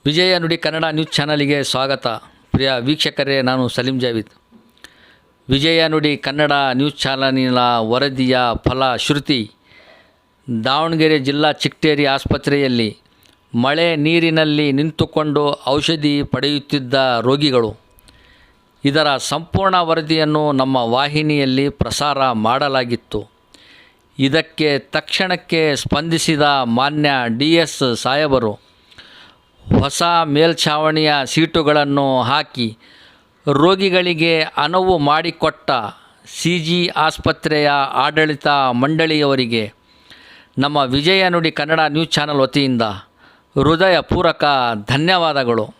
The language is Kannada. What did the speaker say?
ವಿಜಯ ನುಡಿ ಕನ್ನಡ ನ್ಯೂಸ್ ಚಾನಲಿಗೆ ಸ್ವಾಗತ. ಪ್ರಿಯ ವೀಕ್ಷಕರೇ, ನಾನು ಸಲೀಂ ಜಾವೀದ್. ವಿಜಯ ನುಡಿ ಕನ್ನಡ ನ್ಯೂಸ್ ಚಾನಲಿನ ವರದಿಯ ಫಲಶ್ರುತಿ. ದಾವಣಗೆರೆ ಜಿಲ್ಲಾ ಚಿಗಟೇರಿ ಆಸ್ಪತ್ರೆಯಲ್ಲಿ ಮಳೆ ನೀರಿನಲ್ಲಿ ನಿಂತುಕೊಂಡು ಔಷಧಿ ಪಡೆಯುತ್ತಿದ್ದ ರೋಗಿಗಳು. ಇದರ ಸಂಪೂರ್ಣ ವರದಿಯನ್ನು ನಮ್ಮ ವಾಹಿನಿಯಲ್ಲಿ ಪ್ರಸಾರ ಮಾಡಲಾಗಿತ್ತು. ಇದಕ್ಕೆ ತಕ್ಷಣಕ್ಕೆ ಸ್ಪಂದಿಸಿದ ಮಾನ್ಯ DS ಸಾಹೇಬರು ಹೊಸ ಮೇಲ್ಛಾವಣಿಯ ಸೀಟುಗಳನ್ನು ಹಾಕಿ ರೋಗಿಗಳಿಗೆ ಅನುವು ಮಾಡಿಕೊಟ್ಟ CG ಆಸ್ಪತ್ರೆಯ ಆಡಳಿತ ಮಂಡಳಿಯವರಿಗೆ ನಮ್ಮ ವಿಜಯ ನುಡಿ ಕನ್ನಡ ನ್ಯೂಸ್ ಚಾನಲ್ ವತಿಯಿಂದ ಹೃದಯಪೂರ್ವಕ ಧನ್ಯವಾದಗಳು.